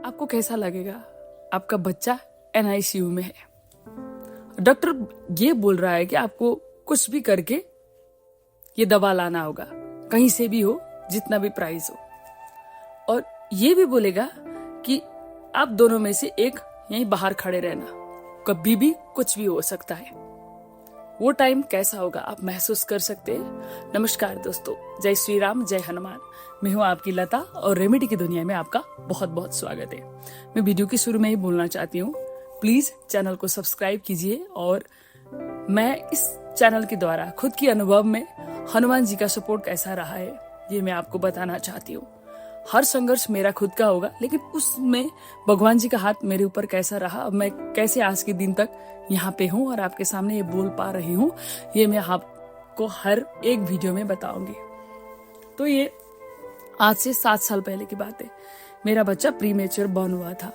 आपको कैसा लगेगा? आपका बच्चा एनआईसीयू में है, डॉक्टर ये बोल रहा है कि आपको कुछ भी करके ये दवा लाना होगा, कहीं से भी हो, जितना भी प्राइस हो, और ये भी बोलेगा कि आप दोनों में से एक यहीं बाहर खड़े रहना, कभी भी कुछ भी हो सकता है। वो टाइम कैसा होगा आप महसूस कर सकते हैं। नमस्कार दोस्तों, जय श्री राम, जय हनुमान। मैं हूं आपकी लता और रेमेडी की दुनिया में आपका बहुत बहुत स्वागत है। मैं वीडियो के शुरू में ही बोलना चाहती हूँ, प्लीज चैनल को सब्सक्राइब कीजिए। और मैं इस चैनल के द्वारा खुद की अनुभव में हनुमान जी का सपोर्ट कैसा रहा है ये मैं आपको बताना चाहती हूँ। हर संघर्ष मेरा खुद का होगा, लेकिन उसमें भगवान जी का हाथ मेरे ऊपर कैसा रहा, अब मैं कैसे आज के दिन तक यहाँ पे हूँ और आपके सामने ये बोल पा रही हूँ, ये मैं आपको हर एक वीडियो में बताऊंगी। तो ये आज से 7 साल पहले की बात है। मेरा बच्चा प्रीमेच्योर बॉर्न हुआ था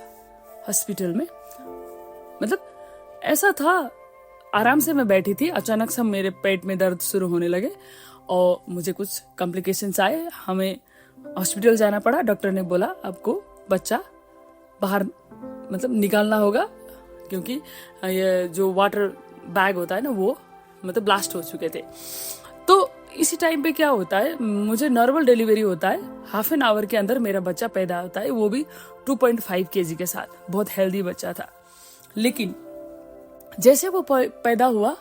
हॉस्पिटल में। मतलब ऐसा था, आराम से मैं बैठी थी, अचानक से मेरे पेट में दर्द शुरू होने लगे और मुझे कुछ कॉम्प्लिकेशंस आए, हमें हॉस्पिटल जाना पड़ा। डॉक्टर ने बोला आपको बच्चा बाहर मतलब निकालना होगा, क्योंकि ये जो वाटर बैग होता है ना वो मतलब ब्लास्ट हो चुके थे। तो इसी टाइम पे क्या होता है, मुझे नॉर्मल डिलीवरी होता है, हाफ एन आवर के अंदर मेरा बच्चा पैदा होता है, वो भी 2.5 kg के साथ, बहुत हेल्दी बच्चा था। लेकिन जैसे वो पैदा हुआ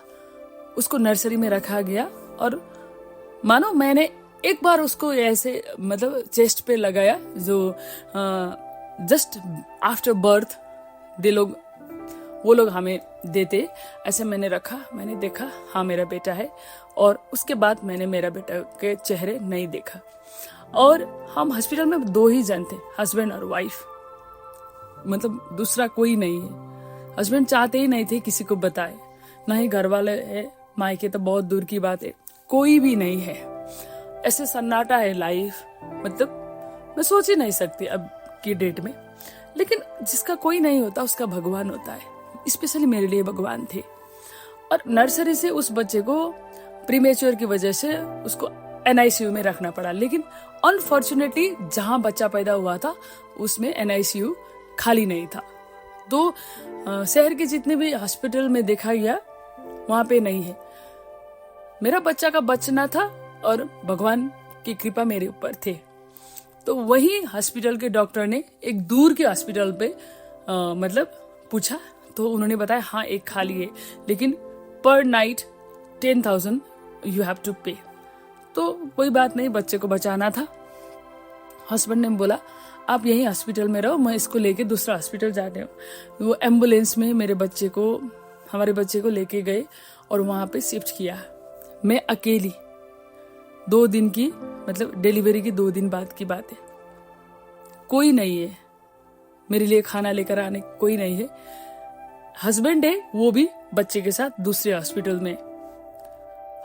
उसको नर्सरी में रखा गया और मानो मैंने एक बार उसको ऐसे मतलब चेस्ट पे लगाया, जो जस्ट आफ्टर बर्थ वो लोग हमें देते, ऐसे मैंने रखा, मैंने देखा हाँ मेरा बेटा है, और उसके बाद मैंने मेरा बेटा के चेहरे नहीं देखा। और हम हॉस्पिटल में 2 ही जन थे, हस्बैंड और वाइफ, मतलब दूसरा कोई नहीं है। हस्बैंड चाहते ही नहीं थे किसी को बताए, ना ही घर वाले है, मायके तो बहुत दूर की बात है, कोई भी नहीं है। ऐसे सन्नाटा है लाइफ, मतलब मैं सोच ही नहीं सकती अब की डेट में। लेकिन जिसका कोई नहीं होता उसका भगवान होता है, स्पेशली मेरे लिए भगवान थे। और नर्सरी से उस बच्चे को प्रीमेच्योर की वजह से उसको एनआईसीयू में रखना पड़ा। लेकिन अनफॉर्चुनेटली जहां बच्चा पैदा हुआ था उसमें एनआईसीयू खाली नहीं था। तो शहर के जितने भी हॉस्पिटल में देखा गया वहां पे नहीं है। मेरा बच्चा का बचना था और भगवान की कृपा मेरे ऊपर थे। तो वही हॉस्पिटल के डॉक्टर ने एक दूर के हॉस्पिटल पे मतलब पूछा, तो उन्होंने बताया हाँ एक खाली है, लेकिन पर नाइट 10,000 यू हैव टू पे। तो कोई बात नहीं, बच्चे को बचाना था। हस्बैंड ने बोला आप यही हॉस्पिटल में रहो, मैं इसको लेके दूसरा हॉस्पिटल जाते हूँ। वो एम्बुलेंस में हमारे बच्चे को लेके गए और वहां पे शिफ्ट किया। मैं अकेली 2 दिन की, मतलब डिलीवरी की 2 दिन बाद की बात है, कोई नहीं है मेरे लिए खाना लेकर आने, कोई नहीं है। हस्बैंड है, वो भी बच्चे के साथ दूसरे हॉस्पिटल में।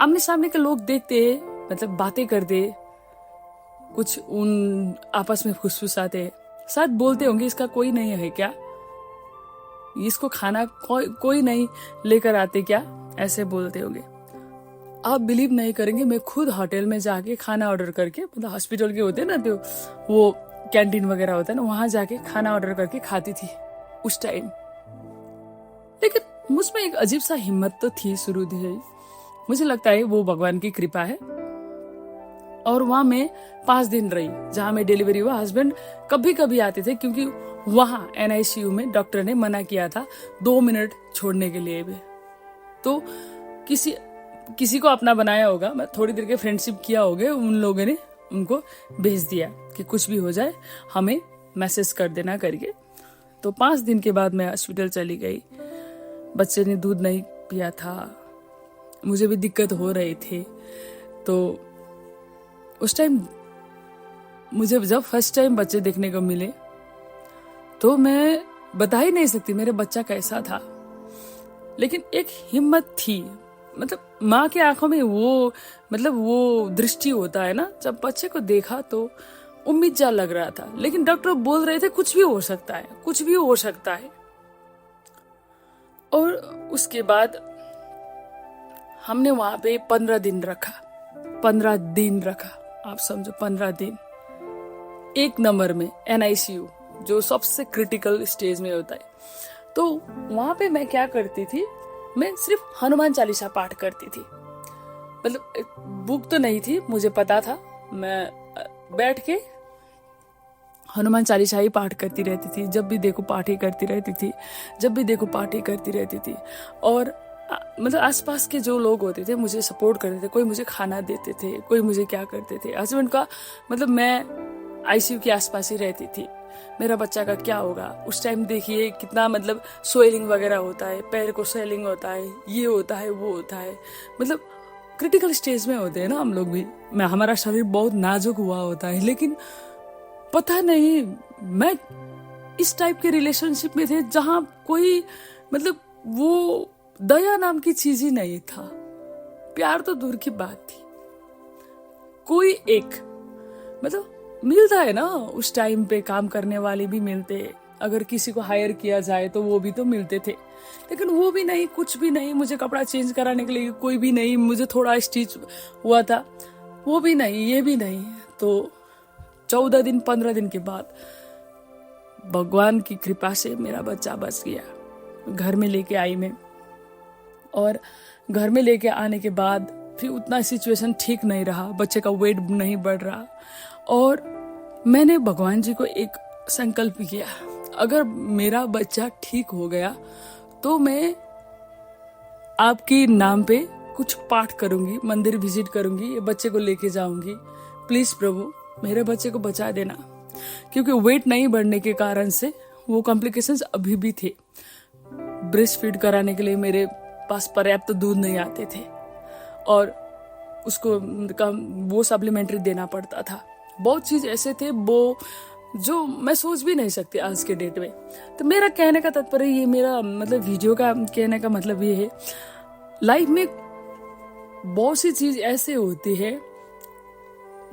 आमने सामने के लोग देखते हैं, मतलब बातें करते, कुछ उन आपस में फुसफुसाते, शायद बोलते होंगे इसका कोई नहीं है क्या, इसको खाना कोई नहीं लेकर आते क्या, ऐसे बोलते होंगे। आप बिलीव नहीं करेंगे, मैं खुद होटल में जाके खाना ऑर्डर करके, मतलब हॉस्पिटल के होते ना, तो वो कैंटीन वगैरह होता है ना, वहां जाके खाना ऑर्डर करके खाती थी उस टाइम। लेकिन मुझमें एक अजीब सा हिम्मत तो थी शुरू से, मुझे लगता है वो भगवान की कृपा है। और वहां मैं 5 दिन रही जहां मैं डिलीवरी हुआ। हस्बैंड कभी कभी आते थे, क्योंकि वहां एनआईसीयू में डॉक्टर ने मना किया था 2 मिनट छोड़ने के लिए भी। तो किसी को अपना बनाया होगा, मैं थोड़ी देर के फ्रेंडशिप किया होगा, उन लोगों ने उनको भेज दिया कि कुछ भी हो जाए हमें मैसेज कर देना करके। तो 5 दिन के बाद मैं हॉस्पिटल चली गई। बच्चे ने दूध नहीं पिया था, मुझे भी दिक्कत हो रही थी। तो उस टाइम मुझे जब फर्स्ट टाइम बच्चे देखने को मिले तो मैं बता ही नहीं सकती मेरे बच्चा कैसा था। लेकिन एक हिम्मत थी, मतलब माँ की आंखों में वो दृष्टि होता है ना, जब बच्चे को देखा तो उम्मीद जा लग रहा था। लेकिन डॉक्टर बोल रहे थे कुछ भी हो सकता है, कुछ भी हो सकता है। और उसके बाद हमने वहां पे 15 दिन रखा, 15 दिन रखा, आप समझो 15 दिन। 1 नंबर में एनआईसीयू, जो सबसे क्रिटिकल स्टेज में होता है। तो वहां पे मैं क्या करती थी, मैं सिर्फ हनुमान चालीसा पाठ करती थी। मतलब बुक तो नहीं थी, मुझे पता था, मैं बैठ के हनुमान चालीसा ही पाठ करती रहती थी। जब भी देखो पाठ ही करती रहती थी, जब भी देखो पाठ ही करती रहती थी। और मतलब आसपास के जो लोग होते थे मुझे सपोर्ट करते थे, कोई मुझे खाना देते थे, कोई मुझे क्या करते थे। हस्बैंड का मतलब मैं आईसीयू के आसपास ही रहती थी, मेरा बच्चा का क्या होगा। उस टाइम देखिए कितना मतलब स्वेलिंग वगैरह होता है, पैर को स्वेलिंग होता है, ये होता है वो होता है, मतलब क्रिटिकल स्टेज में होते हैं ना हम लोग भी। हमारा शरीर बहुत नाजुक हुआ होता है, लेकिन पता नहीं मैं इस टाइप के रिलेशनशिप में थे जहां कोई मतलब वो दया नाम की चीज ही नहीं था। प्यार तो दूर की बात थी। कोई एक मतलब मिलता है ना उस टाइम पे, काम करने वाले भी मिलते, अगर किसी को हायर किया जाए तो वो भी तो मिलते थे, लेकिन वो भी नहीं, कुछ भी नहीं। मुझे कपड़ा चेंज कराने के लिए कोई भी नहीं, मुझे थोड़ा स्टिच हुआ था वो भी नहीं, ये भी नहीं। तो 14 दिन 15 दिन के बाद भगवान की कृपा से मेरा बच्चा बच गया। घर में लेके आई मैं, और घर में लेके आने के बाद फिर उतना सिचुएशन ठीक नहीं रहा, बच्चे का वेट नहीं बढ़ रहा। और मैंने भगवान जी को एक संकल्प किया, अगर मेरा बच्चा ठीक हो गया तो मैं आपके नाम पे कुछ पाठ करूंगी, मंदिर विजिट करूंगी, ये बच्चे को लेके जाऊंगी। प्लीज प्रभु मेरे बच्चे को बचा देना। क्योंकि वेट नहीं बढ़ने के कारण से वो कॉम्प्लिकेशंस अभी भी थे। ब्रेस्ट फीड कराने के लिए मेरे पास पर्याप्त दूध नहीं आते थे, और उसको वो सप्लीमेंट्री देना पड़ता था। बहुत चीज ऐसे थे वो जो मैं सोच भी नहीं सकती आज के डेट में। तो मेरा कहने का तात्पर्य ये, मेरा मतलब वीडियो का कहने का मतलब ये है, लाइफ में बहुत सी चीज ऐसे होती है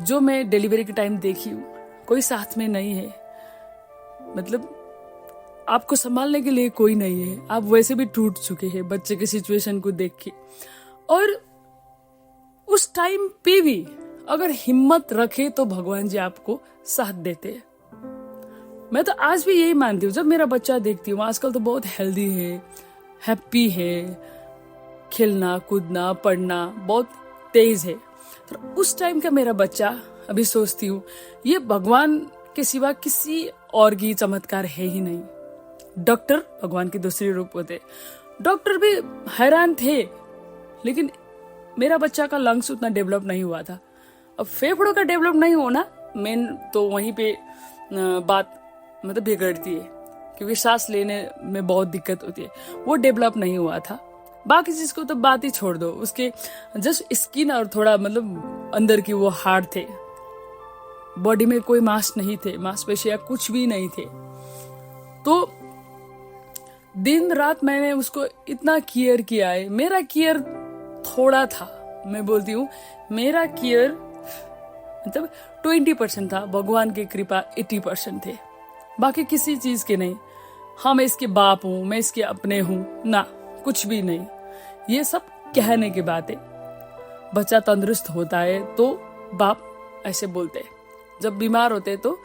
जो मैं डिलीवरी के टाइम देखी हूँ। कोई साथ में नहीं है, मतलब आपको संभालने के लिए कोई नहीं है, आप वैसे भी टूट चुके हैं बच्चे के सिचुएशन को देख के। और उस टाइम पे भी अगर हिम्मत रखे तो भगवान जी आपको साथ देते हैं। मैं तो आज भी यही मानती हूँ। जब मेरा बच्चा देखती हूँ, आजकल तो बहुत हेल्दी है, हैप्पी है, खेलना कूदना पढ़ना बहुत तेज है। तो उस टाइम का मेरा बच्चा, अभी सोचती हूँ ये भगवान के सिवा किसी और की चमत्कार है ही नहीं। डॉक्टर भगवान के दूसरे रूप होते, डॉक्टर भी हैरान थे, लेकिन मेरा बच्चा का लंग्स उतना डेवलप नहीं हुआ था। अब फेफड़ों का डेवलप नहीं होना मेन तो वहीं पे बात मतलब बिगड़ती है, क्योंकि सांस लेने में बहुत दिक्कत होती है, वो डेवलप नहीं हुआ था। बाकी चीज को तो बात ही छोड़ दो, उसके जस्ट स्किन और थोड़ा मतलब अंदर की वो हार्ड थे, बॉडी में कोई मांस नहीं थे, मांसपेशियां कुछ भी नहीं थे। तो दिन रात मैंने उसको इतना केयर किया है। मेरा केयर थोड़ा था, मैं बोलती हूँ मेरा केयर मतलब 20% था, भगवान की कृपा 80% थे, बाकी किसी चीज के नहीं। हाँ मैं इसके बाप हूं, मैं इसके अपने हूं ना, कुछ भी नहीं। ये सब कहने की बात है। बच्चा तंदुरुस्त होता है तो बाप ऐसे बोलते हैं, जब बीमार होते तो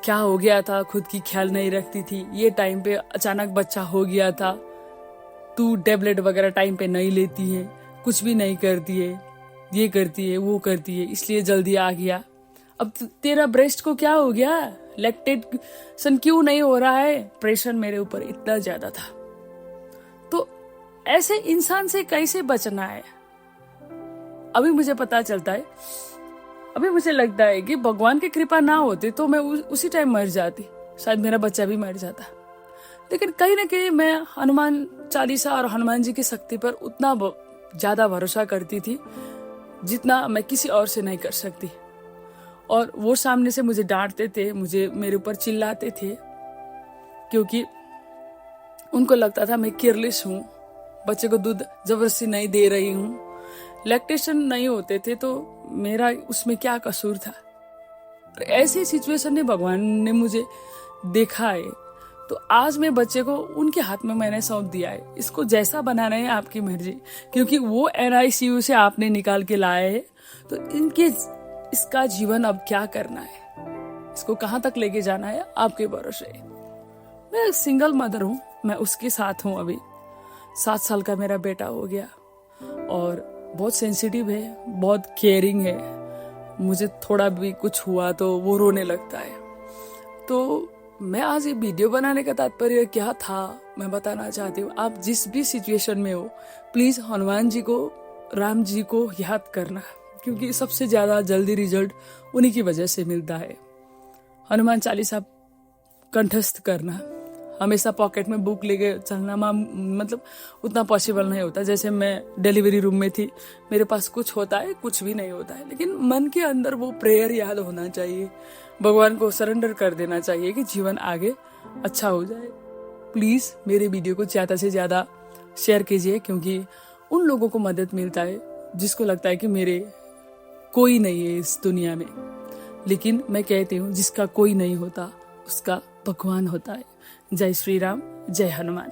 क्या हो गया था, खुद की ख्याल नहीं रखती थी, ये टाइम पे अचानक बच्चा हो गया था, तू टेबलेट वगैरह टाइम पे नहीं लेती है, कुछ भी नहीं करती है, ये करती है वो करती है, इसलिए जल्दी आ गया। अब तेरा ब्रेस्ट को क्या हो गया, लैक्टेशन क्यों नहीं हो रहा है, प्रेशर मेरे ऊपर इतना ज्यादा था। तो ऐसे इंसान से कैसे बचना है, अभी मुझे पता चलता है। अभी मुझे लगता है कि भगवान की कृपा ना होती तो मैं उसी टाइम मर जाती, शायद मेरा बच्चा भी मर जाता। लेकिन कहीं ना कहीं मैं हनुमान चालीसा और हनुमान जी की शक्ति पर उतना ज्यादा भरोसा करती थी जितना मैं किसी और से नहीं कर सकती। और वो सामने से मुझे डांटते थे, मुझे मेरे ऊपर चिल्लाते थे, क्योंकि उनको लगता था मैं केयरलेस हूँ, बच्चे को दूध जबरदस्ती नहीं दे रही हूँ, लैक्टेशन नहीं होते थे तो मेरा उसमें क्या कसूर था। ऐसी सिचुएशन में भगवान ने मुझे देखा है, तो आज मैं बच्चे को उनके हाथ में मैंने सौंप दिया है। इसको जैसा बनाना है आपकी मर्जी, क्योंकि वो NICU से आपने निकाल के लाए है, तो इसका जीवन अब क्या करना है, इसको कहाँ तक लेके जाना है आपके भरोसे। मैं सिंगल मदर हूँ, मैं उसके साथ हूँ। अभी 7 साल का मेरा बेटा हो गया और बहुत सेंसिटिव है, बहुत केयरिंग है। मुझे थोड़ा भी कुछ हुआ तो वो रोने लगता है। तो मैं आज ये वीडियो बनाने का तात्पर्य क्या था मैं बताना चाहती हूँ। आप जिस भी सिचुएशन में हो, प्लीज हनुमान जी को, राम जी को याद करना, क्योंकि सबसे ज्यादा जल्दी रिजल्ट उन्हीं की वजह से मिलता है। हनुमान चालीसा कंठस्थ करना, हमेशा पॉकेट में बुक लेके चलना मतलब उतना पॉसिबल नहीं होता। जैसे मैं डिलीवरी रूम में थी, मेरे पास कुछ होता है, कुछ भी नहीं होता है, लेकिन मन के अंदर वो प्रेयर याद होना चाहिए, भगवान को सरेंडर कर देना चाहिए कि जीवन आगे अच्छा हो जाए। प्लीज मेरे वीडियो को ज्यादा से ज्यादा शेयर कीजिए, क्योंकि उन लोगों को मदद मिलता है जिसको लगता है कि मेरे कोई नहीं है इस दुनिया में। लेकिन मैं कहती हूँ जिसका कोई नहीं होता उसका भगवान होता है। जय श्री राम, जय हनुमान।